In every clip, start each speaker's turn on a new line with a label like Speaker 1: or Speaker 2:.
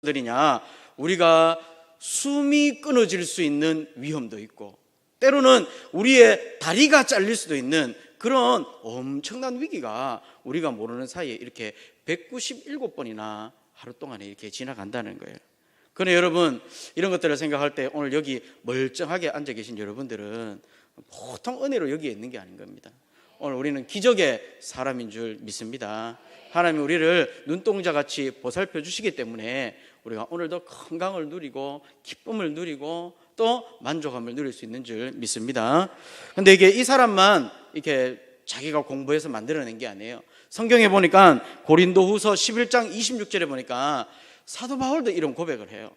Speaker 1: 것들이냐? 우리가 숨이 끊어질 수 있는 위험도 있고, 때로는 우리의 다리가 잘릴 수도 있는 그런 엄청난 위기가 우리가 모르는 사이에 이렇게 197번이나 하루 동안에 이렇게 지나간다는 거예요. 그런데 여러분, 이런 것들을 생각할 때 오늘 여기 멀쩡하게 앉아 계신 여러분들은 보통 은혜로 여기에 있는 게 아닌 겁니다. 오늘 우리는 기적의 사람인 줄 믿습니다. 하나님이 우리를 눈동자같이 보살펴 주시기 때문에 우리가 오늘도 건강을 누리고 기쁨을 누리고 또 만족함을 누릴 수 있는 줄 믿습니다. 그런데 이게 이 사람만 이렇게 자기가 공부해서 만들어낸 게 아니에요. 성경에 보니까 고린도후서 11장 26절에 보니까 사도 바울도 이런 고백을 해요.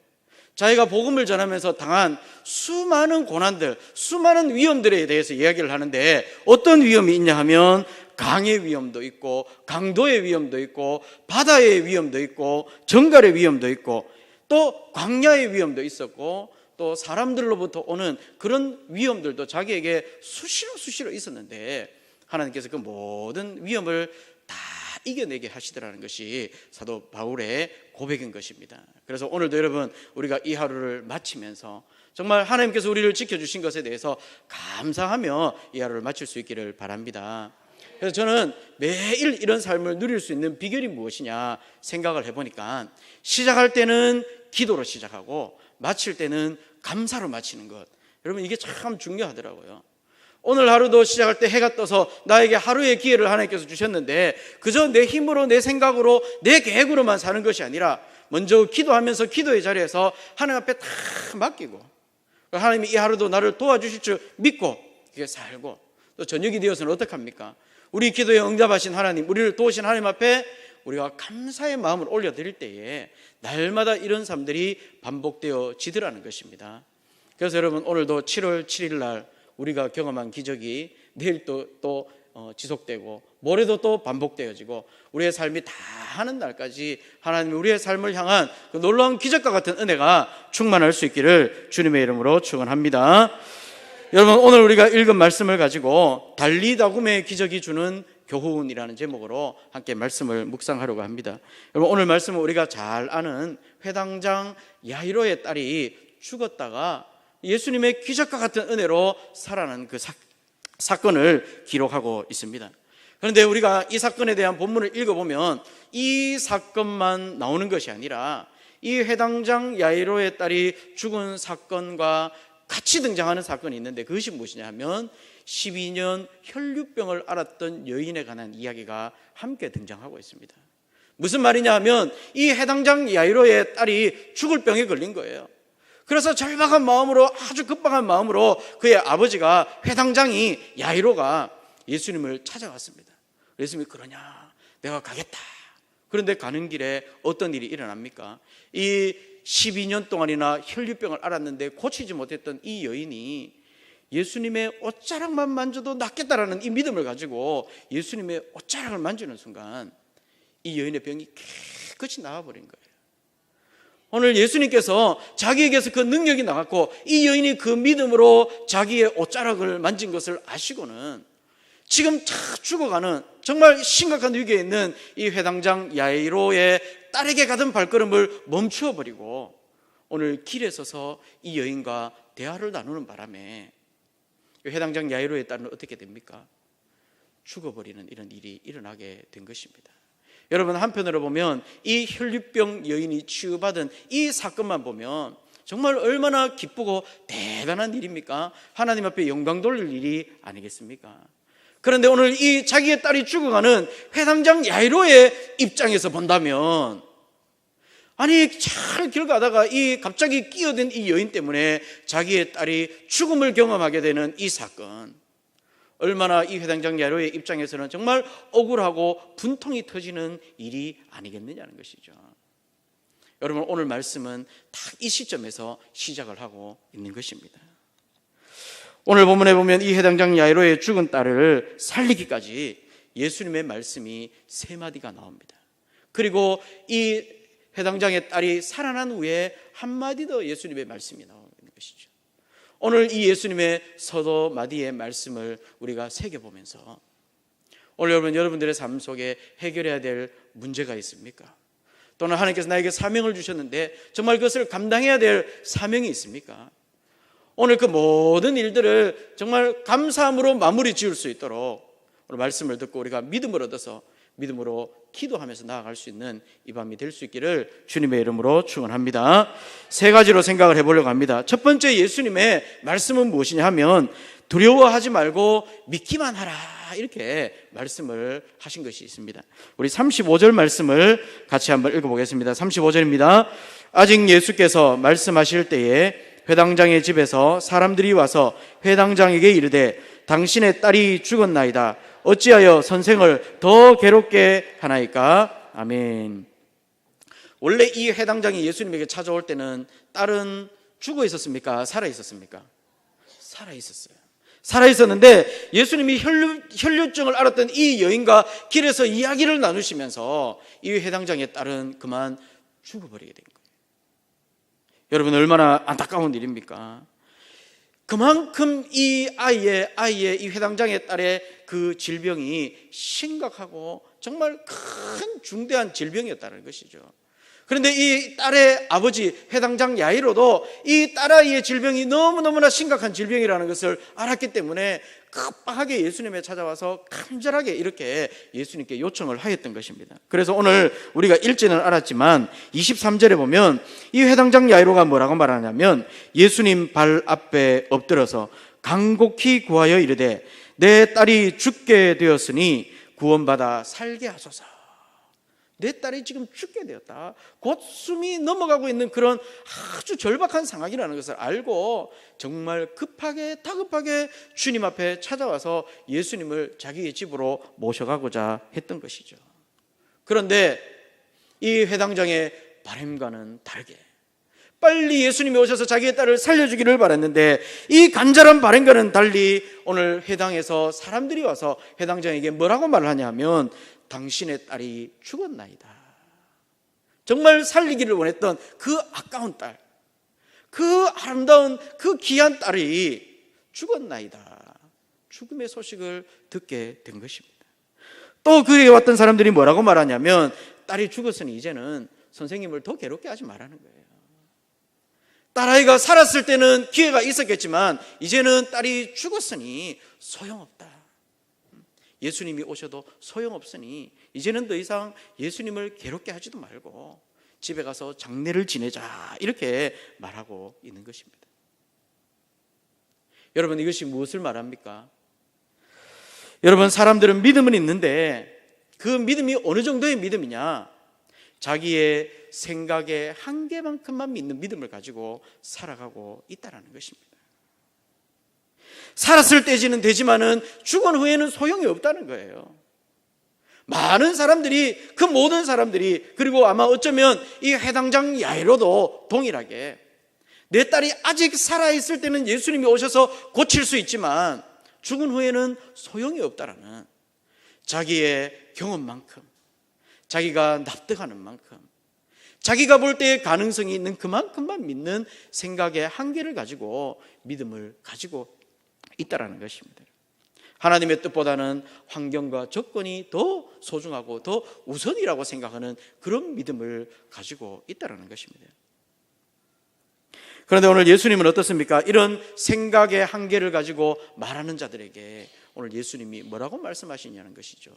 Speaker 1: 자기가 복음을 전하면서 당한 수많은 고난들, 수많은 위험들에 대해서 이야기를 하는데, 어떤 위험이 있냐 하면 강의 위험도 있고 강도의 위험도 있고 바다의 위험도 있고 정갈의 위험도 있고 또 광야의 위험도 있었고 또 사람들로부터 오는 그런 위험들도 자기에게 수시로 있었는데, 하나님께서 그 모든 위험을 다 이겨내게 하시더라는 것이 사도 바울의 고백인 것입니다. 그래서 오늘도 여러분, 우리가 이 하루를 마치면서 정말 하나님께서 우리를 지켜주신 것에 대해서 감사하며 이 하루를 마칠 수 있기를 바랍니다. 그래서 저는 매일 이런 삶을 누릴 수 있는 비결이 무엇이냐 생각을 해보니까, 시작할 때는 기도로 시작하고 마칠 때는 감사로 마치는 것, 여러분 이게 참 중요하더라고요. 오늘 하루도 시작할 때 해가 떠서 나에게 하루의 기회를 하나님께서 주셨는데, 그저 내 힘으로 내 생각으로 내 계획으로만 사는 것이 아니라 먼저 기도하면서 기도의 자리에서 하나님 앞에 다 맡기고, 하나님이 이 하루도 나를 도와주실 줄 믿고 그게 살고, 또 저녁이 되어서는 어떡합니까? 우리 기도에 응답하신 하나님, 우리를 도우신 하나님 앞에 우리가 감사의 마음을 올려드릴 때에 날마다 이런 삶들이 반복되어지더라는 것입니다. 그래서 여러분, 오늘도 7월 7일 날 우리가 경험한 기적이 내일 또 지속되고 모레도 또 반복되어지고 우리의 삶이 다 하는 날까지 하나님이 우리의 삶을 향한 그 놀라운 기적과 같은 은혜가 충만할 수 있기를 주님의 이름으로 축원합니다. 여러분, 오늘 우리가 읽은 말씀을 가지고 달리다굼의 기적이 주는 교훈이라는 제목으로 함께 말씀을 묵상하려고 합니다. 여러분, 오늘 말씀은 우리가 잘 아는 회당장 야이로의 딸이 죽었다가 예수님의 기적과 같은 은혜로 살아난 그 사건을 기록하고 있습니다. 그런데 우리가 이 사건에 대한 본문을 읽어보면 이 사건만 나오는 것이 아니라 이 회당장 야이로의 딸이 죽은 사건과 같이 등장하는 사건이 있는데, 그것이 무엇이냐 하면 12년 혈류병을 앓았던 여인에 관한 이야기가 함께 등장하고 있습니다. 무슨 말이냐 하면 이 회당장 야이로의 딸이 죽을 병에 걸린 거예요. 그래서 절박한 마음으로, 아주 급박한 마음으로 그의 아버지가, 회당장이 야이로가 예수님을 찾아갔습니다. 예수님이 그러냐, 내가 가겠다. 그런데 가는 길에 어떤 일이 일어납니까? 이 12년 동안이나 혈류병을 앓았는데 고치지 못했던 이 여인이 예수님의 옷자락만 만져도 낫겠다라는 이 믿음을 가지고 예수님의 옷자락을 만지는 순간 이 여인의 병이 깨끗이 나아버린 거예요. 오늘 예수님께서 자기에게서 그 능력이 나갔고 이 여인이 그 믿음으로 자기의 옷자락을 만진 것을 아시고는 지금 착 죽어가는 정말 심각한 위기에 있는 이 회당장 야이로의 딸에게 가던 발걸음을 멈추어버리고 오늘 길에 서서 이 여인과 대화를 나누는 바람에 회당장 야이로의 딸은 어떻게 됩니까? 죽어버리는 이런 일이 일어나게 된 것입니다. 여러분, 한편으로 보면 이 혈류병 여인이 치유받은 이 사건만 보면 정말 얼마나 기쁘고 대단한 일입니까? 하나님 앞에 영광 돌릴 일이 아니겠습니까? 그런데 오늘 이 자기의 딸이 죽어가는 회당장 야이로의 입장에서 본다면, 아니 잘 길 가다가 이 갑자기 끼어든 이 여인 때문에 자기의 딸이 죽음을 경험하게 되는 이 사건, 얼마나 이 회당장 야이로의 입장에서는 정말 억울하고 분통이 터지는 일이 아니겠느냐는 것이죠. 여러분, 오늘 말씀은 딱 이 시점에서 시작을 하고 있는 것입니다. 오늘 본문에 보면 이 회당장 야이로의 죽은 딸을 살리기까지 예수님의 말씀이 3마디가 나옵니다. 그리고 이 회당장의 딸이 살아난 후에 한마디 더 예수님의 말씀이 나오는 것이죠. 오늘 이 예수님의 서너 마디의 말씀을 우리가 새겨보면서 오늘 여러분들의 삶 속에 해결해야 될 문제가 있습니까? 또는 하나님께서 나에게 사명을 주셨는데 정말 그것을 감당해야 될 사명이 있습니까? 오늘 그 모든 일들을 정말 감사함으로 마무리 지을 수 있도록 오늘 말씀을 듣고 우리가 믿음을 얻어서 믿음으로 기도하면서 나아갈 수 있는 이 밤이 될 수 있기를 주님의 이름으로 축원합니다. 세 가지로 생각을 해보려고 합니다. 첫 번째 예수님의 말씀은 무엇이냐 하면 두려워하지 말고 믿기만 하라, 이렇게 말씀을 하신 것이 있습니다. 우리 35절 말씀을 같이 한번 읽어보겠습니다. 35절입니다. 아직 예수께서 말씀하실 때에 회당장의 집에서 사람들이 와서 회당장에게 이르되 당신의 딸이 죽었나이다. 어찌하여 선생을 더 괴롭게 하나이까? 아멘. 원래 이 회당장이 예수님에게 찾아올 때는 딸은 죽어 있었습니까? 살아 있었습니까? 살아 있었어요. 살아 있었는데 예수님이 혈류증을 앓았던 이 여인과 길에서 이야기를 나누시면서 이 회당장의 딸은 그만 죽어버리게 된 거예요. 여러분, 얼마나 안타까운 일입니까? 그만큼 이 아이의 이 회당장의 딸의 그 질병이 심각하고 정말 큰 중대한 질병이었다는 것이죠. 그런데 이 딸의 아버지 회당장 야이로도 이 딸아이의 질병이 너무너무나 심각한 질병이라는 것을 알았기 때문에 급하게 예수님에 찾아와서 간절하게 이렇게 예수님께 요청을 하였던 것입니다. 그래서 오늘 우리가 읽지는 않았지만 23절에 보면 이 회당장 야이로가 뭐라고 말하냐면 예수님 발 앞에 엎드려서 간곡히 구하여 이르되 내 딸이 죽게 되었으니 구원받아 살게 하소서. 내 딸이 지금 죽게 되었다. 곧 숨이 넘어가고 있는 그런 아주 절박한 상황이라는 것을 알고 정말 급하게 다급하게 주님 앞에 찾아와서 예수님을 자기의 집으로 모셔가고자 했던 것이죠. 그런데 이 회당장의 바람과는 다르게 빨리 예수님이 오셔서 자기의 딸을 살려주기를 바랐는데 이 간절한 바람과는 달리 오늘 회당에서 사람들이 와서 회당장에게 뭐라고 말을 하냐면 당신의 딸이 죽었나이다. 정말 살리기를 원했던 그 아까운 딸, 그 아름다운 그 귀한 딸이 죽었나이다. 죽음의 소식을 듣게 된 것입니다. 또 그에 왔던 사람들이 뭐라고 말하냐면 딸이 죽었으니 이제는 선생님을 더 괴롭게 하지 말라는 거예요. 딸아이가 살았을 때는 기회가 있었겠지만 이제는 딸이 죽었으니 소용없다. 예수님이 오셔도 소용없으니 이제는 더 이상 예수님을 괴롭게 하지도 말고 집에 가서 장례를 지내자, 이렇게 말하고 있는 것입니다. 여러분, 이것이 무엇을 말합니까? 여러분, 사람들은 믿음은 있는데 그 믿음이 어느 정도의 믿음이냐? 자기의 생각의 한계만큼만 믿는 믿음을 가지고 살아가고 있다는 것입니다. 살았을 때지는 되지만은 죽은 후에는 소용이 없다는 거예요. 많은 사람들이, 그 모든 사람들이, 그리고 아마 어쩌면 이 회당장 야이로도 동일하게 내 딸이 아직 살아있을 때는 예수님이 오셔서 고칠 수 있지만 죽은 후에는 소용이 없다라는 자기의 경험만큼, 자기가 납득하는 만큼, 자기가 볼 때의 가능성이 있는 그만큼만 믿는 생각의 한계를 가지고 믿음을 가지고 있다라는 것입니다. 하나님의 뜻보다는 환경과 조건이 더 소중하고 더 우선이라고 생각하는 그런 믿음을 가지고 있다라는 것입니다. 그런데 오늘 예수님은 어떻습니까? 이런 생각의 한계를 가지고 말하는 자들에게 오늘 예수님이 뭐라고 말씀하시냐는 것이죠.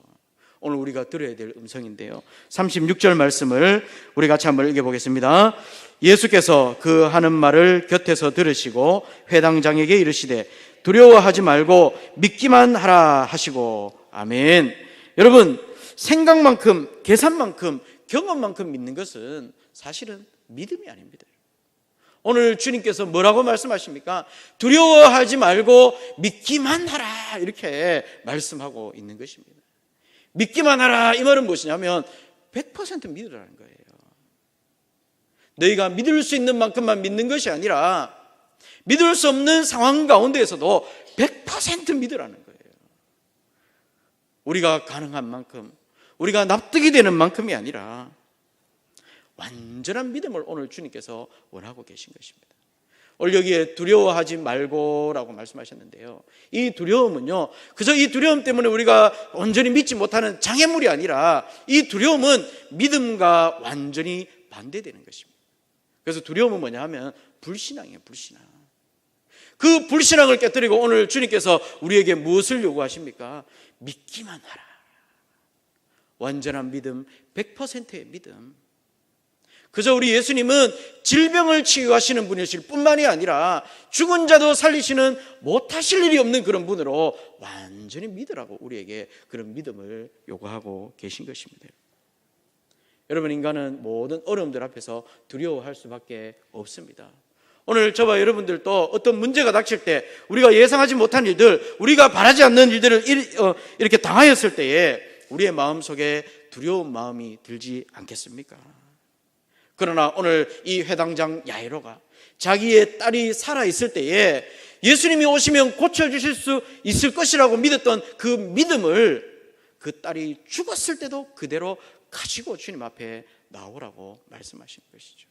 Speaker 1: 오늘 우리가 들어야 될 음성인데요, 36절 말씀을 우리 같이 한번 읽어보겠습니다. 예수께서 그 하는 말을 곁에서 들으시고 회당장에게 이르시되 두려워하지 말고 믿기만 하라 하시고. 아멘. 여러분, 생각만큼, 계산만큼, 경험만큼 믿는 것은 사실은 믿음이 아닙니다. 오늘 주님께서 뭐라고 말씀하십니까? 두려워하지 말고 믿기만 하라, 이렇게 말씀하고 있는 것입니다. 믿기만 하라, 이 말은 무엇이냐면 100% 믿으라는 거예요. 너희가 믿을 수 있는 만큼만 믿는 것이 아니라 믿을 수 없는 상황 가운데에서도 100% 믿으라는 거예요. 우리가 가능한 만큼, 우리가 납득이 되는 만큼이 아니라 완전한 믿음을 오늘 주님께서 원하고 계신 것입니다. 오늘 여기에 두려워하지 말고라고 말씀하셨는데요. 이 두려움은요, 그저 이 두려움 때문에 우리가 온전히 믿지 못하는 장애물이 아니라 이 두려움은 믿음과 완전히 반대되는 것입니다. 그래서 두려움은 뭐냐 하면 불신앙이에요. 불신앙. 그 불신앙을 깨뜨리고 오늘 주님께서 우리에게 무엇을 요구하십니까? 믿기만 하라. 완전한 믿음, 100%의 믿음. 그저 우리 예수님은 질병을 치유하시는 분이실 뿐만이 아니라 죽은 자도 살리시는 못하실 일이 없는 그런 분으로 완전히 믿으라고 우리에게 그런 믿음을 요구하고 계신 것입니다. 여러분, 인간은 모든 어려움들 앞에서 두려워할 수밖에 없습니다. 오늘 저와 여러분들도 어떤 문제가 닥칠 때 우리가 예상하지 못한 일들, 우리가 바라지 않는 일들을 이렇게 당하였을 때에 우리의 마음속에 두려운 마음이 들지 않겠습니까? 그러나 오늘 이 회당장 야이로가 자기의 딸이 살아있을 때에 예수님이 오시면 고쳐주실 수 있을 것이라고 믿었던 그 믿음을 그 딸이 죽었을 때도 그대로 가지고 주님 앞에 나오라고 말씀하신 것이죠.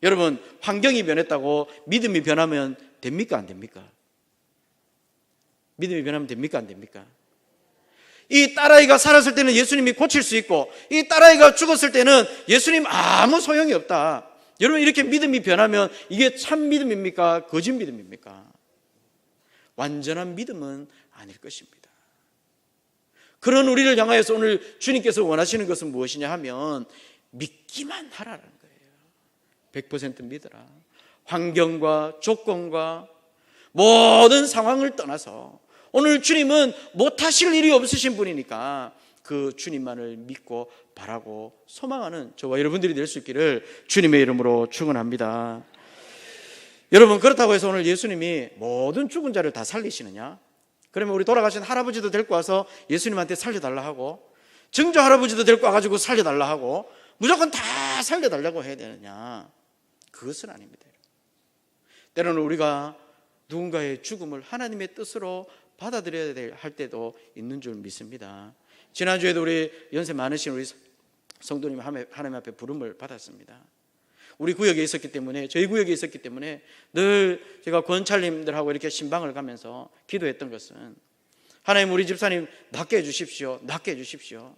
Speaker 1: 여러분, 환경이 변했다고 믿음이 변하면 됩니까? 안 됩니까? 믿음이 변하면 됩니까? 안 됩니까? 이 딸아이가 살았을 때는 예수님이 고칠 수 있고 이 딸아이가 죽었을 때는 예수님 아무 소용이 없다. 여러분, 이렇게 믿음이 변하면 이게 참 믿음입니까? 거짓 믿음입니까? 완전한 믿음은 아닐 것입니다. 그런 우리를 향하여서 오늘 주님께서 원하시는 것은 무엇이냐 하면 믿기만 하라는 거예요. 100% 믿어라. 환경과 조건과 모든 상황을 떠나서 오늘 주님은 못하실 일이 없으신 분이니까 그 주님만을 믿고 바라고 소망하는 저와 여러분들이 될 수 있기를 주님의 이름으로 축원합니다. 여러분, 그렇다고 해서 오늘 예수님이 모든 죽은 자를 다 살리시느냐? 그러면 우리 돌아가신 할아버지도 데리고 와서 예수님한테 살려달라 하고 증조 할아버지도 데리고 와가지고 살려달라 하고 무조건 다 살려달라고 해야 되느냐? 그것은 아닙니다. 때로는 우리가 누군가의 죽음을 하나님의 뜻으로 받아들여야 할 때도 있는 줄 믿습니다. 지난주에도 우리 연세 많으신 우리 성도님 하나님 앞에 부름을 받았습니다. 우리 구역에 있었기 때문에, 저희 구역에 있었기 때문에 늘 제가 권찰님들하고 이렇게 신방을 가면서 기도했던 것은 하나님, 우리 집사님 낫게 해주십시오. 낫게 해주십시오.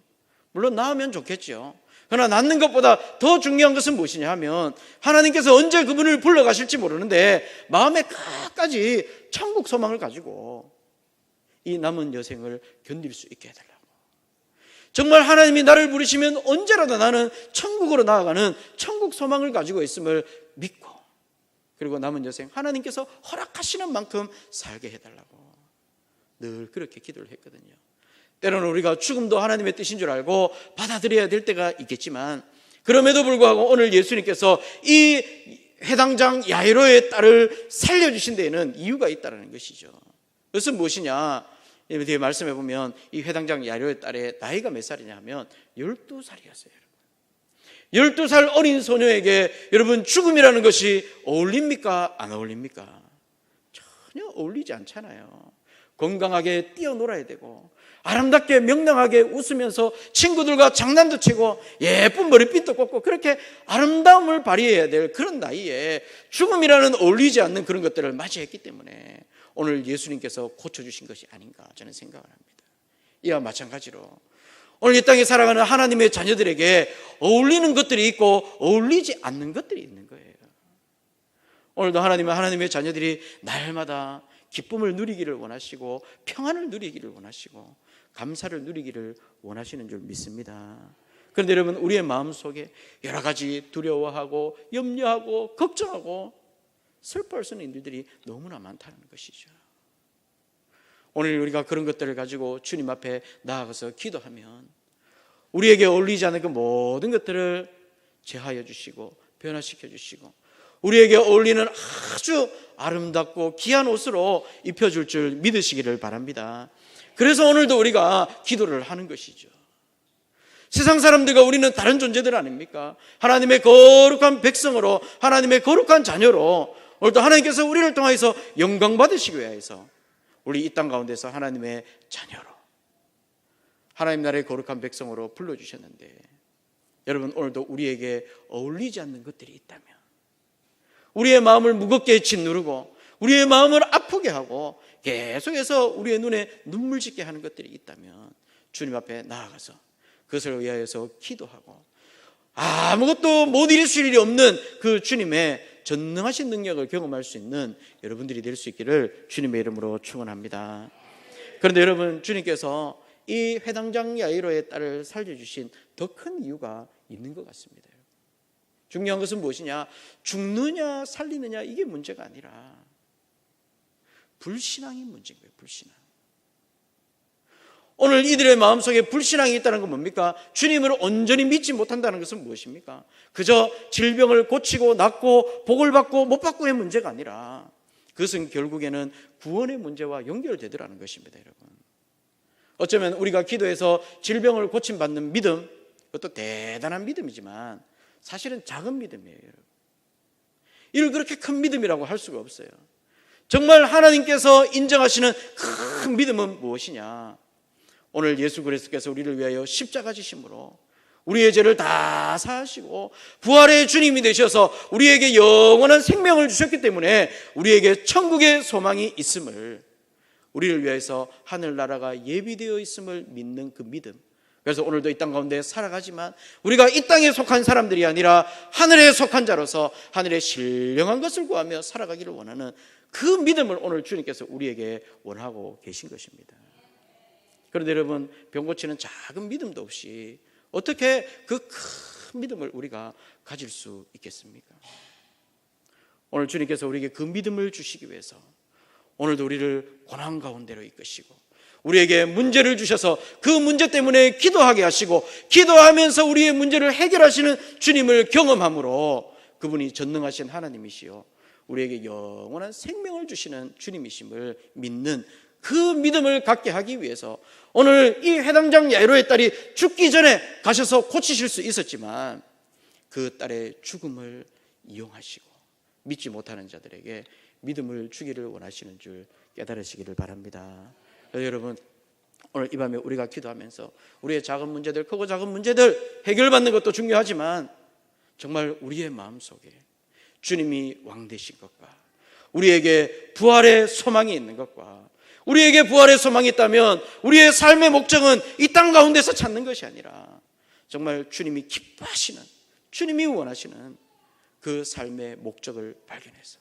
Speaker 1: 물론 나으면 좋겠죠. 그러나 낫는 것보다 더 중요한 것은 무엇이냐 하면 하나님께서 언제 그분을 불러가실지 모르는데 마음에 끝까지 천국 소망을 가지고 이 남은 여생을 견딜 수 있게 해달라고. 정말 하나님이 나를 부르시면 언제라도 나는 천국으로 나아가는 천국 소망을 가지고 있음을 믿고, 그리고 남은 여생 하나님께서 허락하시는 만큼 살게 해달라고 늘 그렇게 기도를 했거든요. 때로는 우리가 죽음도 하나님의 뜻인 줄 알고 받아들여야 될 때가 있겠지만, 그럼에도 불구하고 오늘 예수님께서 이 회당장 야이로의 딸을 살려주신 데에는 이유가 있다는 것이죠. 그것은 무엇이냐? 뒤에 말씀해 보면 이 회당장 야이로의 딸의 나이가 몇 살이냐 하면 12살이었어요. 12살 어린 소녀에게 여러분, 죽음이라는 것이 어울립니까? 안 어울립니까? 전혀 어울리지 않잖아요. 건강하게 뛰어놀아야 되고 아름답게 명랑하게 웃으면서 친구들과 장난도 치고 예쁜 머리핀도 꽂고 그렇게 아름다움을 발휘해야 될 그런 나이에 죽음이라는 어울리지 않는 그런 것들을 맞이했기 때문에 오늘 예수님께서 고쳐주신 것이 아닌가 저는 생각을 합니다. 이와 마찬가지로 오늘 이 땅에 살아가는 하나님의 자녀들에게 어울리는 것들이 있고 어울리지 않는 것들이 있는 거예요. 오늘도 하나님은 하나님의 자녀들이 날마다 기쁨을 누리기를 원하시고 평안을 누리기를 원하시고 감사를 누리기를 원하시는 줄 믿습니다. 그런데 여러분, 우리의 마음속에 여러 가지 두려워하고 염려하고 걱정하고 슬퍼할 수 있는 일들이 너무나 많다는 것이죠. 오늘 우리가 그런 것들을 가지고 주님 앞에 나아가서 기도하면 우리에게 어울리지 않는 그 모든 것들을 제하여 주시고 변화시켜 주시고 우리에게 어울리는 아주 아름답고 귀한 옷으로 입혀줄 줄 믿으시기를 바랍니다. 그래서 오늘도 우리가 기도를 하는 것이죠. 세상 사람들과 우리는 다른 존재들 아닙니까? 하나님의 거룩한 백성으로, 하나님의 거룩한 자녀로 오늘도 하나님께서 우리를 통해서 영광 받으시기 위해서 우리 이 땅 가운데서 하나님의 자녀로, 하나님 나라의 거룩한 백성으로 불러주셨는데, 여러분 오늘도 우리에게 어울리지 않는 것들이 있다면, 우리의 마음을 무겁게 짓누르고 우리의 마음을 아프게 하고 계속해서 우리의 눈에 눈물 짓게 하는 것들이 있다면 주님 앞에 나아가서 그것을 위하여서 기도하고 아무것도 못 이룰 일이 없는 그 주님의 전능하신 능력을 경험할 수 있는 여러분들이 될 수 있기를 주님의 이름으로 축원합니다. 그런데 여러분, 주님께서 이 회당장 야이로의 딸을 살려주신 더 큰 이유가 있는 것 같습니다. 중요한 것은 무엇이냐? 죽느냐 살리느냐 이게 문제가 아니라 불신앙이 문제인 거예요. 불신앙. 오늘 이들의 마음속에 불신앙이 있다는 건 뭡니까? 주님을 온전히 믿지 못한다는 것은 무엇입니까? 그저 질병을 고치고 낫고 복을 받고 못 받고의 문제가 아니라 그것은 결국에는 구원의 문제와 연결되더라는 것입니다. 여러분, 어쩌면 우리가 기도해서 질병을 고침받는 믿음, 그것도 대단한 믿음이지만 사실은 작은 믿음이에요. 여러분, 이를 그렇게 큰 믿음이라고 할 수가 없어요. 정말 하나님께서 인정하시는 큰 믿음은 무엇이냐? 오늘 예수 그리스도께서 우리를 위하여 십자가 지심으로 우리의 죄를 다 사하시고 부활의 주님이 되셔서 우리에게 영원한 생명을 주셨기 때문에 우리에게 천국의 소망이 있음을, 우리를 위해서 하늘나라가 예비되어 있음을 믿는 그 믿음. 그래서 오늘도 이 땅 가운데 살아가지만 우리가 이 땅에 속한 사람들이 아니라 하늘에 속한 자로서 하늘의 신령한 것을 구하며 살아가기를 원하는 그 믿음을 오늘 주님께서 우리에게 원하고 계신 것입니다. 그런데 여러분, 병 고치는 작은 믿음도 없이 어떻게 그 큰 믿음을 우리가 가질 수 있겠습니까? 오늘 주님께서 우리에게 그 믿음을 주시기 위해서 오늘도 우리를 고난 가운데로 이끄시고 우리에게 문제를 주셔서 그 문제 때문에 기도하게 하시고 기도하면서 우리의 문제를 해결하시는 주님을 경험함으로 그분이 전능하신 하나님이시요 우리에게 영원한 생명을 주시는 주님이심을 믿는 그 믿음을 갖게 하기 위해서 오늘 이 회당장 야이로의 딸이 죽기 전에 가셔서 고치실 수 있었지만 그 딸의 죽음을 이용하시고 믿지 못하는 자들에게 믿음을 주기를 원하시는 줄 깨달으시기를 바랍니다. 여러분, 오늘 이 밤에 우리가 기도하면서 우리의 작은 문제들, 크고 작은 문제들 해결받는 것도 중요하지만 정말 우리의 마음속에 주님이 왕 되신 것과 우리에게 부활의 소망이 있는 것과 우리에게 부활의 소망이 있다면 우리의 삶의 목적은 이 땅 가운데서 찾는 것이 아니라 정말 주님이 기뻐하시는, 주님이 원하시는 그 삶의 목적을 발견해서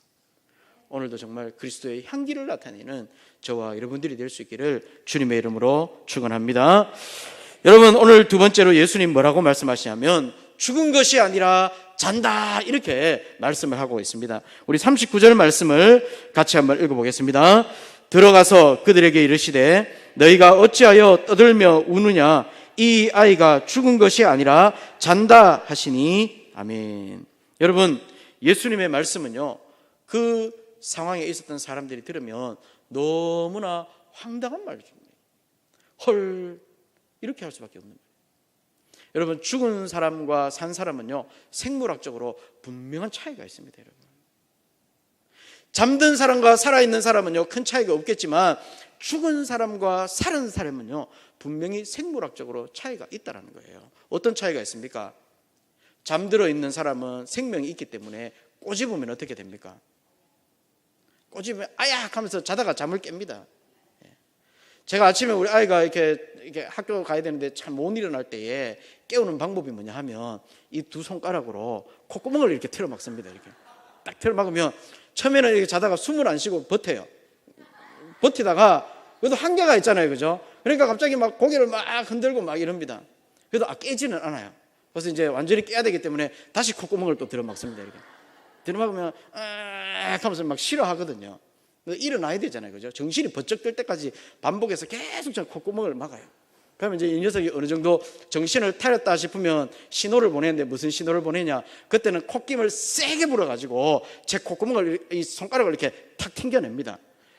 Speaker 1: 오늘도 정말 그리스도의 향기를 나타내는 저와 여러분들이 될 수 있기를 주님의 이름으로 축원합니다. 여러분, 오늘 두 번째로 예수님 뭐라고 말씀하시냐면 죽은 것이 아니라 잔다, 이렇게 말씀을 하고 있습니다. 우리 39절 말씀을 같이 한번 읽어보겠습니다. 들어가서 그들에게 이르시되 너희가 어찌하여 떠들며 우느냐? 이 아이가 죽은 것이 아니라 잔다 하시니. 아멘. 여러분, 예수님의 말씀은요, 그 상황에 있었던 사람들이 들으면 너무나 황당한 말입니다. 헐, 이렇게 할 수밖에 없는 거예요. 여러분, 죽은 사람과 산 사람은요 생물학적으로 분명한 차이가 있습니다. 여러분, 잠든 사람과 살아있는 사람은요 큰 차이가 없겠지만 죽은 사람과 살은 사람은요 분명히 생물학적으로 차이가 있다는 거예요. 어떤 차이가 있습니까? 잠들어 있는 사람은 생명이 있기 때문에 꼬집으면 어떻게 됩니까? 꼬집으면 아야 하면서 자다가 잠을 깹니다. 제가 아침에 우리 아이가 이렇게 학교 가야 되는데 참 못 일어날 때에 깨우는 방법이 뭐냐 하면 이 두 손가락으로 콧구멍을 이렇게 틀어막습니다. 이렇게 딱 틀어막으면 처음에는 이렇게 자다가 숨을 안 쉬고 버텨요. 버티다가 그래도 한계가 있잖아요, 그죠? 그러니까 갑자기 막 고개를 막 흔들고 막 이럽니다. 그래도 깨지는 않아요. 그래서 이제 완전히 깨야 되기 때문에 다시 콧구멍을 또 들어막습니다. 이렇게 들어막으면 하면서 막 싫어하거든요. 일어나야 되잖아요, 그죠? 정신이 번쩍 들 때까지 반복해서 계속 저 콧구멍을 막아요. 그러면 이제 이 녀석이 어느 정도 정신을 차렸다 싶으면 신호를 보내는데 무슨 신호를 보내냐? 그때는 콧김을 세게 불어가지고 제 콧구멍을 이 손가락을 이렇게 탁 튕겨냅니다.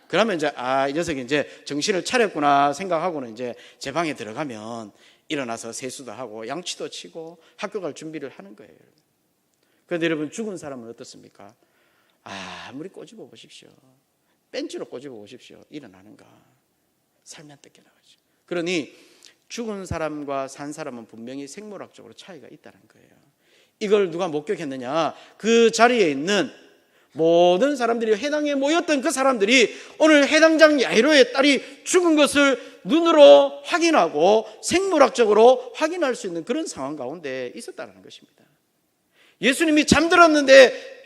Speaker 1: 그러면 이제 이 녀석이 이제 정신을 차렸구나 생각하고는 이제 제 방에 들어가면 일어나서 세수도 하고 양치도 치고 학교 갈 준비를 하는 거예요. 그런데 여러분, 죽은 사람은 어떻습니까? 아무리 꼬집어 보십시오. 벤치로 꼬집어 보십시오. 일어나는가? 삶이 안 뜯겨나가죠. 그러니 죽은 사람과 산 사람은 분명히 생물학적으로 차이가 있다는 거예요. 이걸 누가 목격했느냐? 그 자리에 있는 모든 사람들이 회당에 모였던 그 사람들이 오늘 회당장 야이로의 딸이 죽은 것을 눈으로 확인하고 생물학적으로 확인할 수 있는 그런 상황 가운데 있었다는 것입니다. 예수님이 잠들었는데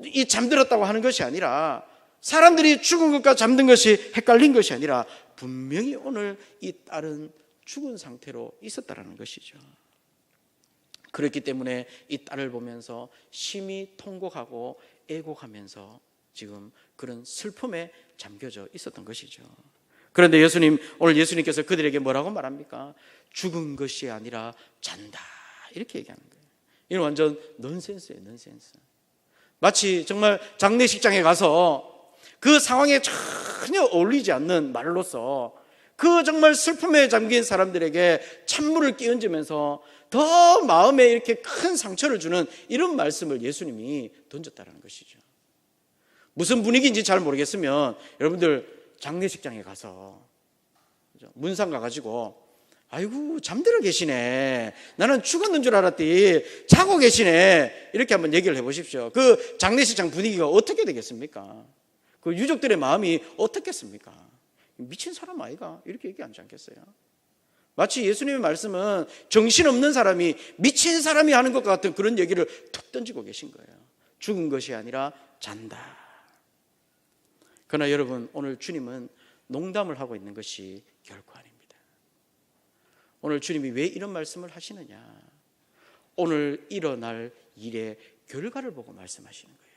Speaker 1: 이 잠들었다고 하는 것이 아니라, 사람들이 죽은 것과 잠든 것이 헷갈린 것이 아니라 분명히 오늘 이 딸은 죽은 상태로 있었다는 것이죠. 그렇기 때문에 이 딸을 보면서 심히 통곡하고 애곡하면서 지금 그런 슬픔에 잠겨져 있었던 것이죠. 그런데 오늘 예수님께서 그들에게 뭐라고 말합니까? 죽은 것이 아니라 잔다, 이렇게 얘기하는 거예요. 이건 완전 넌센스예요, 넌센스. 마치 정말 장례식장에 가서 그 상황에 전혀 어울리지 않는 말로서 그 정말 슬픔에 잠긴 사람들에게 찬물을 끼얹으면서 더 마음에 이렇게 큰 상처를 주는 이런 말씀을 예수님이 던졌다는 것이죠. 무슨 분위기인지 잘 모르겠으면 여러분들 장례식장에 가서 문상 가가지고 아이고 잠들어 계시네, 나는 죽었는 줄 알았더니 자고 계시네, 이렇게 한번 얘기를 해보십시오. 그 장례식장 분위기가 어떻게 되겠습니까? 그 유족들의 마음이 어떻겠습니까? 미친 사람 아이가? 이렇게 얘기하지 않겠어요? 마치 예수님의 말씀은 정신없는 사람이, 미친 사람이 하는 것 같은 그런 얘기를 툭 던지고 계신 거예요. 죽은 것이 아니라 잔다. 그러나 여러분, 오늘 주님은 농담을 하고 있는 것이 결코 아닙니다. 오늘 주님이 왜 이런 말씀을 하시느냐? 오늘 일어날 일의 결과를 보고 말씀하시는 거예요.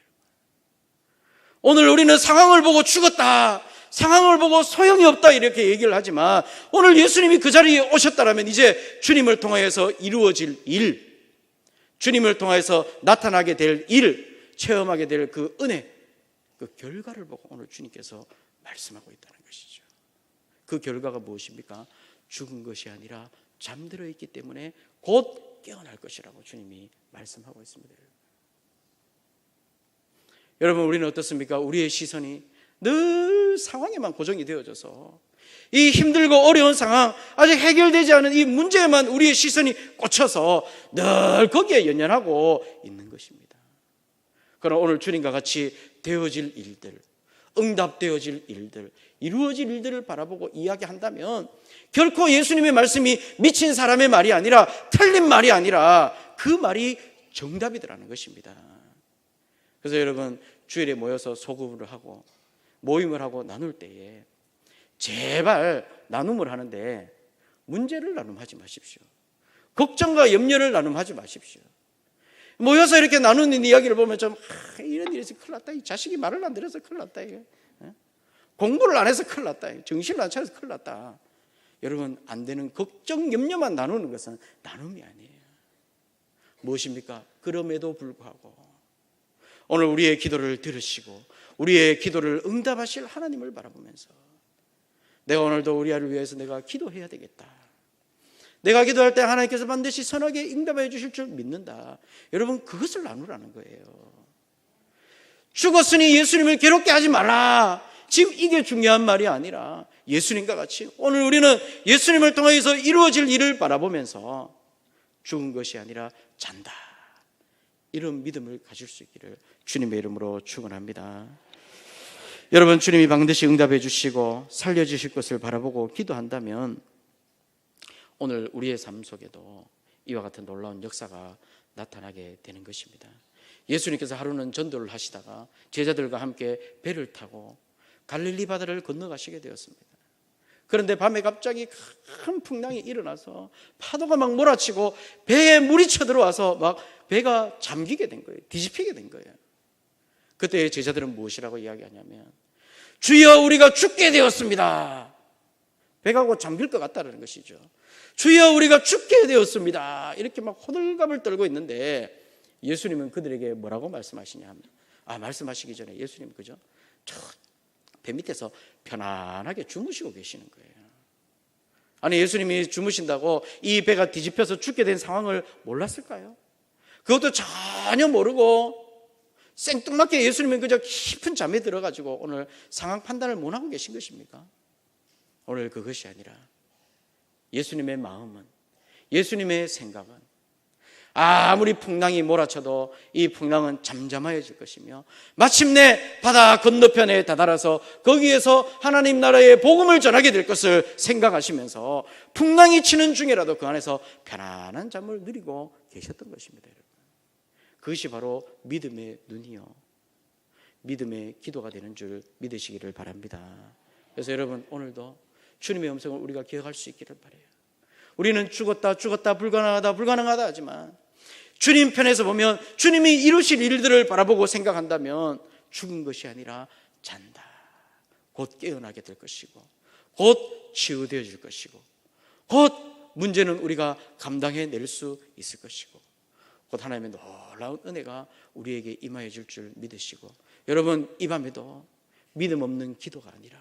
Speaker 1: 오늘 우리는 상황을 보고 죽었다, 상황을 보고 소용이 없다, 이렇게 얘기를 하지만 오늘 예수님이 그 자리에 오셨다면 이제 주님을 통하여서 이루어질 일, 주님을 통하여서 나타나게 될 일, 체험하게 될 그 은혜, 그 결과를 보고 오늘 주님께서 말씀하고 있다는 것이죠. 그 결과가 무엇입니까? 죽은 것이 아니라 잠들어 있기 때문에 곧 깨어날 것이라고 주님이 말씀하고 있습니다. 여러분, 우리는 어떻습니까? 우리의 시선이 늘 상황에만 고정이 되어져서 이 힘들고 어려운 상황, 아직 해결되지 않은 이 문제에만 우리의 시선이 꽂혀서 늘 거기에 연연하고 있는 것입니다. 그러나 오늘 주님과 같이 되어질 일들, 응답되어질 일들, 이루어질 일들을 바라보고 이야기한다면 결코 예수님의 말씀이 미친 사람의 말이 아니라, 틀린 말이 아니라 그 말이 정답이더라는 것입니다. 그래서 여러분, 주일에 모여서 소그룹을 하고 모임을 하고 나눌 때에 제발 나눔을 하는데 문제를 나눔하지 마십시오. 걱정과 염려를 나눔하지 마십시오. 모여서 이렇게 나누는 이야기를 보면 좀 이런 일이 있어서 큰일 났다, 이 자식이 말을 안 들어서 큰일 났다, 이게 공부를 안 해서 큰일 났다, 정신을 안 차려서 큰일 났다. 여러분, 안 되는 걱정, 염려만 나누는 것은 나눔이 아니에요. 무엇입니까? 그럼에도 불구하고 오늘 우리의 기도를 들으시고 우리의 기도를 응답하실 하나님을 바라보면서 내가 오늘도 우리 아이를 위해서 내가 기도해야 되겠다, 내가 기도할 때 하나님께서 반드시 선하게 응답해 주실 줄 믿는다, 여러분, 그것을 나누라는 거예요. 죽었으니 예수님을 괴롭게 하지 말라, 지금 이게 중요한 말이 아니라 예수님과 같이 오늘 우리는 예수님을 통해서 이루어질 일을 바라보면서 죽은 것이 아니라 잔다, 이런 믿음을 가질 수 있기를 주님의 이름으로 축원합니다. 여러분, 주님이 반드시 응답해 주시고 살려주실 것을 바라보고 기도한다면 오늘 우리의 삶 속에도 이와 같은 놀라운 역사가 나타나게 되는 것입니다. 예수님께서 하루는 전도를 하시다가 제자들과 함께 배를 타고 갈릴리 바다를 건너가시게 되었습니다. 그런데 밤에 갑자기 큰 풍랑이 일어나서 파도가 막 몰아치고 배에 물이 쳐들어와서 막 배가 잠기게 된 거예요. 뒤집히게 된 거예요. 그때 제자들은 무엇이라고 이야기하냐면 주여, 우리가 죽게 되었습니다. 배가 곧 잠길 것 같다는 것이죠. 주여, 우리가 죽게 되었습니다. 이렇게 막 호들갑을 떨고 있는데 예수님은 그들에게 뭐라고 말씀하시냐 하면, 말씀하시기 전에 예수님 그죠? 저 배 밑에서 편안하게 주무시고 계시는 거예요. 아니, 예수님이 주무신다고 이 배가 뒤집혀서 죽게 된 상황을 몰랐을까요? 그것도 전혀 모르고 생뚱맞게 예수님은 그저 깊은 잠에 들어가지고 오늘 상황 판단을 못하고 계신 것입니까? 오늘 그것이 아니라 예수님의 마음은, 예수님의 생각은 아무리 풍랑이 몰아쳐도 이 풍랑은 잠잠해질 것이며 마침내 바다 건너편에 다다라서 거기에서 하나님 나라의 복음을 전하게 될 것을 생각하시면서 풍랑이 치는 중에라도 그 안에서 편안한 잠을 누리고 계셨던 것입니다. 여러분. 그것이 바로 믿음의 눈이요, 믿음의 기도가 되는 줄 믿으시기를 바랍니다. 그래서 여러분, 오늘도 주님의 음성을 우리가 기억할 수 있기를 바라요. 우리는 죽었다 불가능하다 하지만 주님 편에서 보면 주님이 이루실 일들을 바라보고 생각한다면 죽은 것이 아니라 잔다, 곧 깨어나게 될 것이고 곧 치유되어질 것이고 곧 문제는 우리가 감당해낼 수 있을 것이고 곧 하나님의 놀라운 은혜가 우리에게 임하여 줄 줄 믿으시고, 여러분, 이 밤에도 믿음 없는 기도가 아니라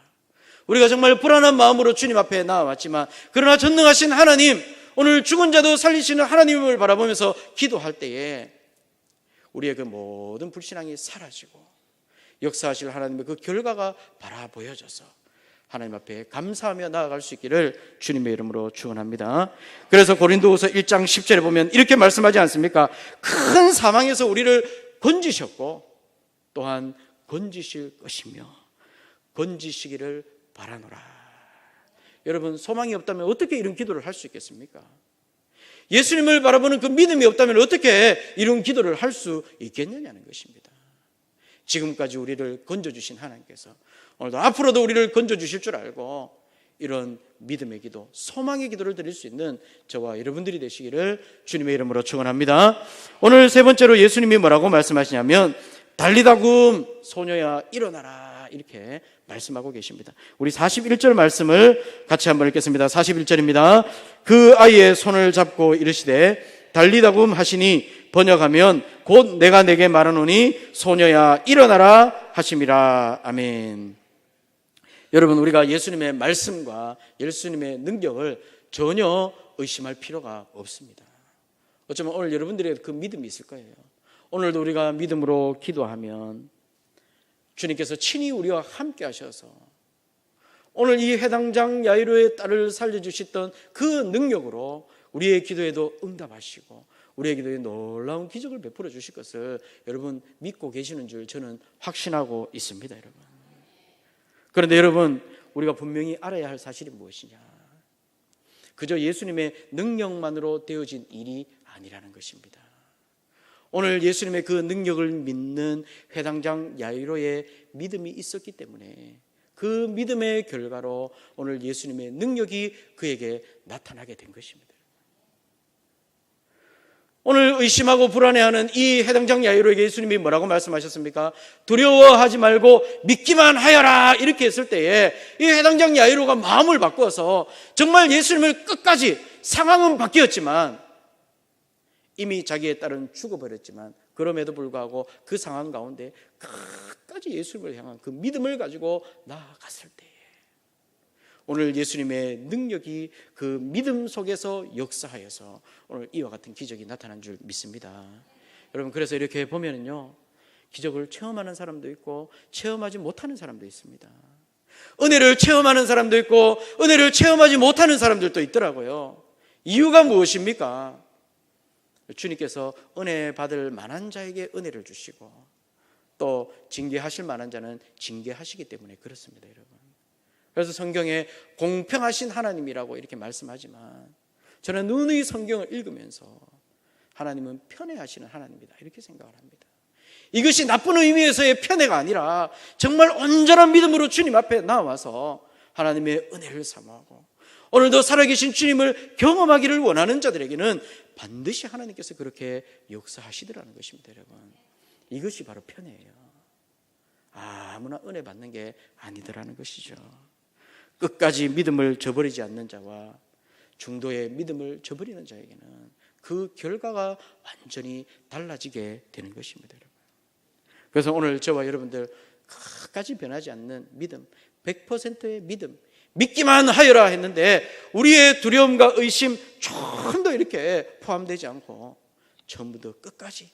Speaker 1: 우리가 정말 불안한 마음으로 주님 앞에 나와왔지만 그러나 전능하신 하나님, 오늘 죽은 자도 살리시는 하나님을 바라보면서 기도할 때에 우리의 그 모든 불신앙이 사라지고 역사하실 하나님의 그 결과가 바라 보여져서 하나님 앞에 감사하며 나아갈 수 있기를 주님의 이름으로 축원합니다. 그래서 고린도후서 1장 10절에 보면 이렇게 말씀하지 않습니까? 큰 사망에서 우리를 건지셨고 또한 건지실 것이며 건지시기를 바라노라. 여러분, 소망이 없다면 어떻게 이런 기도를 할 수 있겠습니까? 예수님을 바라보는 그 믿음이 없다면 어떻게 이런 기도를 할 수 있겠느냐는 것입니다. 지금까지 우리를 건져주신 하나님께서 오늘도 앞으로도 우리를 건져주실 줄 알고 이런 믿음의 기도, 소망의 기도를 드릴 수 있는 저와 여러분들이 되시기를 주님의 이름으로 축원합니다. 오늘 세 번째로 예수님이 뭐라고 말씀하시냐면 달리다굼 소녀야 일어나라, 이렇게 말씀하고 계십니다. 우리 41절 말씀을 같이 한번 읽겠습니다. 41절입니다. 그 아이의 손을 잡고 이르시되 달리다굼 하시니 번역하면 곧 내가 내게 말하노니 소녀야 일어나라 하심이라. 아멘. 여러분, 우리가 예수님의 말씀과 예수님의 능력을 전혀 의심할 필요가 없습니다. 어쩌면 오늘 여러분들의 그 믿음이 있을 거예요. 오늘도 우리가 믿음으로 기도하면 주님께서 친히 우리와 함께 하셔서 오늘 이 해당장 야이로의 딸을 살려주셨던 그 능력으로 우리의 기도에도 응답하시고 우리의 기도에 놀라운 기적을 베풀어 주실 것을 여러분 믿고 계시는 줄 저는 확신하고 있습니다. 여러분. 그런데 여러분, 우리가 분명히 알아야 할 사실이 무엇이냐? 그저 예수님의 능력만으로 되어진 일이 아니라는 것입니다. 오늘 예수님의 그 능력을 믿는 회당장 야이로의 믿음이 있었기 때문에 그 믿음의 결과로 오늘 예수님의 능력이 그에게 나타나게 된 것입니다. 오늘 의심하고 불안해하는 이 해당장 야이로에게 예수님이 뭐라고 말씀하셨습니까? 두려워하지 말고 믿기만 하여라, 이렇게 했을 때에 이 해당장 야이로가 마음을 바꾸어서 정말 예수님을 끝까지, 상황은 바뀌었지만 이미 자기의 딸은 죽어버렸지만 그럼에도 불구하고 그 상황 가운데 끝까지 예수님을 향한 그 믿음을 가지고 나아갔을 때에 오늘 예수님의 능력이 그 믿음 속에서 역사하여서 오늘 이와 같은 기적이 나타난 줄 믿습니다. 여러분, 그래서 이렇게 보면은요, 기적을 체험하는 사람도 있고 체험하지 못하는 사람도 있습니다. 은혜를 체험하는 사람도 있고 은혜를 체험하지 못하는 사람들도 있더라고요. 이유가 무엇입니까? 주님께서 은혜 받을 만한 자에게 은혜를 주시고 또 징계하실 만한 자는 징계하시기 때문에 그렇습니다. 여러분. 그래서 성경에 공평하신 하나님이라고 이렇게 말씀하지만 저는 누누이 성경을 읽으면서 하나님은 편애하시는 하나님이다, 이렇게 생각을 합니다. 이것이 나쁜 의미에서의 편애가 아니라 정말 온전한 믿음으로 주님 앞에 나와서 하나님의 은혜를 사모하고 오늘도 살아계신 주님을 경험하기를 원하는 자들에게는 반드시 하나님께서 그렇게 역사하시더라는 것입니다. 여러분, 이것이 바로 편애예요. 아무나 은혜 받는 게 아니더라는 것이죠. 끝까지 믿음을 저버리지 않는 자와 중도의 믿음을 저버리는 자에게는 그 결과가 완전히 달라지게 되는 것입니다. 여러분. 그래서 오늘 저와 여러분들 끝까지 변하지 않는 믿음, 100%의 믿음, 믿기만 하여라 했는데 우리의 두려움과 의심 좀더 이렇게 포함되지 않고 전부 다 끝까지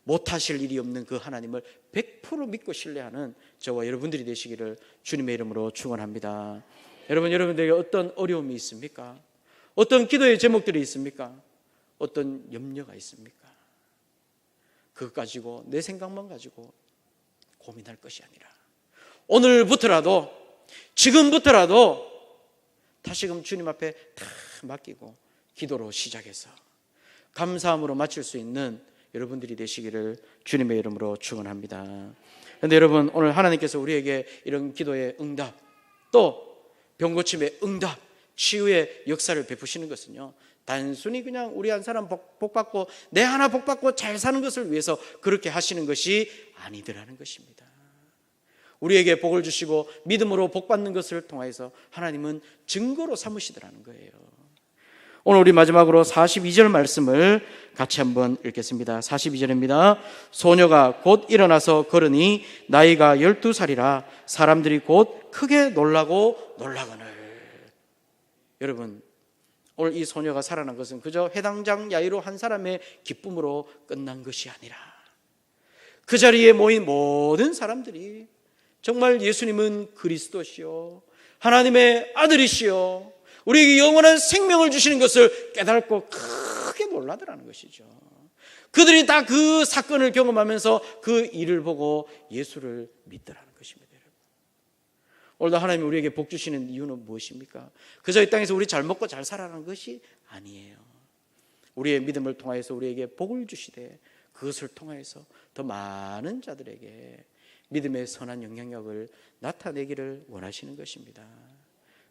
Speaker 1: 못하실 일이 없는 그 하나님을 100% 믿고 신뢰하는 저와 여러분들이 되시기를 주님의 이름으로 축원합니다. 여러분들에게 어떤 어려움이 있습니까? 어떤 기도의 제목들이 있습니까? 어떤 염려가 있습니까? 그것 가지고 내 생각만 가지고 고민할 것이 아니라 오늘부터라도, 지금부터라도 다시금 주님 앞에 다 맡기고 기도로 시작해서 감사함으로 마칠 수 있는 여러분들이 되시기를 주님의 이름으로 축원합니다. 그런데 여러분, 오늘 하나님께서 우리에게 이런 기도의 응답, 또 병고침의 응답, 치유의 역사를 베푸시는 것은요, 단순히 그냥 우리 한 사람 복받고 내 하나 복받고 잘 사는 것을 위해서 그렇게 하시는 것이 아니더라는 것입니다. 우리에게 복을 주시고 믿음으로 복받는 것을 통해서 하나님은 증거로 삼으시더라는 거예요. 오늘 우리 마지막으로 42절 말씀을 같이 한번 읽겠습니다. 42절입니다. 소녀가 곧 일어나서 걸으니 나이가 12살이라 사람들이 곧 크게 놀라고 놀라거늘. 여러분, 오늘 이 소녀가 살아난 것은 그저 해당장 야이로 한 사람의 기쁨으로 끝난 것이 아니라 그 자리에 모인 모든 사람들이 정말 예수님은 그리스도시요 하나님의 아들이시요 우리에게 영원한 생명을 주시는 것을 깨닫고 크게 놀라더라는 것이죠. 그들이 다 그 사건을 경험하면서 그 일을 보고 예수를 믿더라는 것입니다. 오늘도 하나님이 우리에게 복 주시는 이유는 무엇입니까? 그저 이 땅에서 우리 잘 먹고 잘 살아가는 것이 아니에요. 우리의 믿음을 통하여서 우리에게 복을 주시되 그것을 통하여서 더 많은 자들에게 믿음의 선한 영향력을 나타내기를 원하시는 것입니다.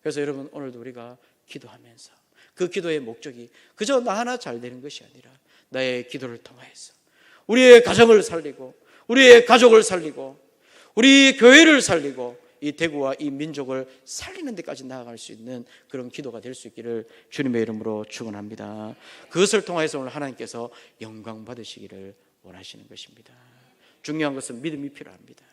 Speaker 1: 그래서 여러분, 오늘도 우리가 기도하면서 그 기도의 목적이 그저 나 하나 잘 되는 것이 아니라 나의 기도를 통하여서 우리의 가정을 살리고 우리의 가족을 살리고 우리 교회를 살리고 이 대구와 이 민족을 살리는 데까지 나아갈 수 있는 그런 기도가 될 수 있기를 주님의 이름으로 축원합니다. 그것을 통해서 오늘 하나님께서 영광 받으시기를 원하시는 것입니다. 중요한 것은 믿음이 필요합니다.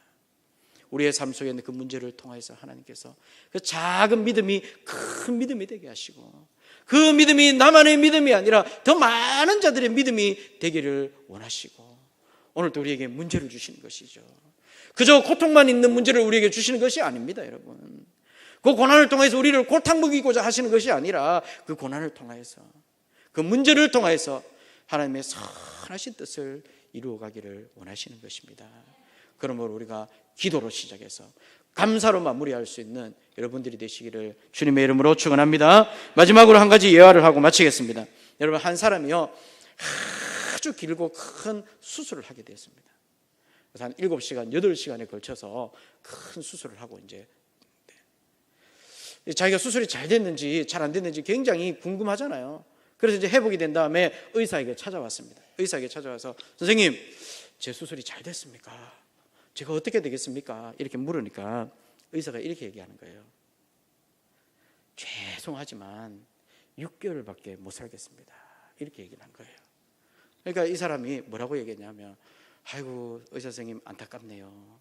Speaker 1: 우리의 삶 속에 있는 그 문제를 통해서 하나님께서 그 작은 믿음이 큰 믿음이 되게 하시고 그 믿음이 나만의 믿음이 아니라 더 많은 자들의 믿음이 되기를 원하시고 오늘도 우리에게 문제를 주시는 것이죠. 그저 고통만 있는 문제를 우리에게 주시는 것이 아닙니다, 여러분. 그 고난을 통해서 우리를 골탕 먹이고자 하시는 것이 아니라 그 고난을 통해서 그 문제를 통해서 하나님의 선하신 뜻을 이루어가기를 원하시는 것입니다. 그러므로 우리가 기도로 시작해서 감사로 마무리할 수 있는 여러분들이 되시기를 주님의 이름으로 축원합니다. 마지막으로 한 가지 예화를 하고 마치겠습니다. 여러분, 한 사람이요 아주 길고 큰 수술을 하게 되었습니다. 그래서 한 7시간, 8시간에 걸쳐서 큰 수술을 하고 이제 자기가 수술이 잘 됐는지 잘 안 됐는지 굉장히 궁금하잖아요. 그래서 이제 회복이 된 다음에 의사에게 찾아왔습니다. 의사에게 찾아와서 선생님, 제 수술이 잘 됐습니까? 제가 어떻게 되겠습니까? 이렇게 물으니까 의사가 이렇게 얘기하는 거예요. 죄송하지만 6개월밖에 못 살겠습니다. 이렇게 얘기를 한 거예요. 그러니까 이 사람이 뭐라고 얘기했냐면, 아이고 의사 선생님 안타깝네요.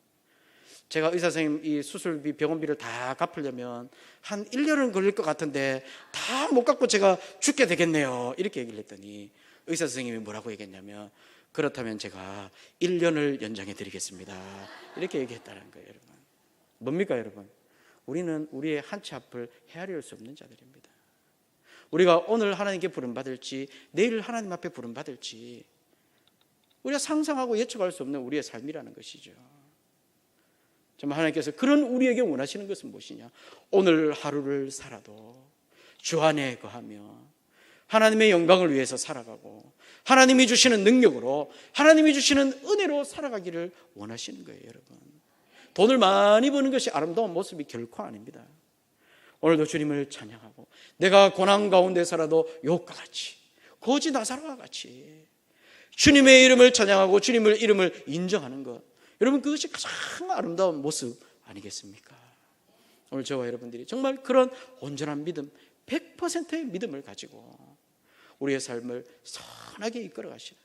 Speaker 1: 제가 의사 선생님 이 수술비 병원비를 다 갚으려면 한 1년은 걸릴 것 같은데 다 못 갚고 제가 죽게 되겠네요. 이렇게 얘기를 했더니 의사 선생님이 뭐라고 얘기했냐면, 그렇다면 제가 1년을 연장해 드리겠습니다. 이렇게 얘기했다는 거예요. 여러분, 뭡니까 여러분? 우리는 우리의 한 치 앞을 헤아릴 수 없는 자들입니다. 우리가 오늘 하나님께 부름받을지 내일 하나님 앞에 부름받을지 우리가 상상하고 예측할 수 없는 우리의 삶이라는 것이죠. 정말 하나님께서 그런 우리에게 원하시는 것은 무엇이냐? 오늘 하루를 살아도 주 안에 거하며 하나님의 영광을 위해서 살아가고 하나님이 주시는 능력으로 하나님이 주시는 은혜로 살아가기를 원하시는 거예요. 여러분, 돈을 많이 버는 것이 아름다운 모습이 결코 아닙니다. 오늘도 주님을 찬양하고 내가 고난 가운데 살아도 욥과 같이 거지 나사로와 같이 주님의 이름을 찬양하고 주님의 이름을 인정하는 것, 여러분 그것이 가장 아름다운 모습 아니겠습니까? 오늘 저와 여러분들이 정말 그런 온전한 믿음, 100%의 믿음을 가지고 우리의 삶을 선하게 이끌어 가시는,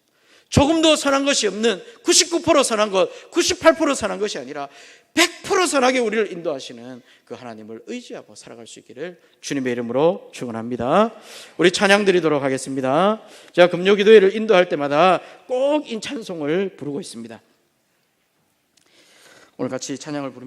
Speaker 1: 조금도 선한 것이 없는 99% 선한 것, 98% 선한 것이 아니라 100% 선하게 우리를 인도하시는 그 하나님을 의지하고 살아갈 수 있기를 주님의 이름으로 축원합니다. 우리 찬양 드리도록 하겠습니다. 제가 금요기도회를 인도할 때마다 꼭 이 찬송을 부르고 있습니다. 오늘 같이 찬양을 부릅니다.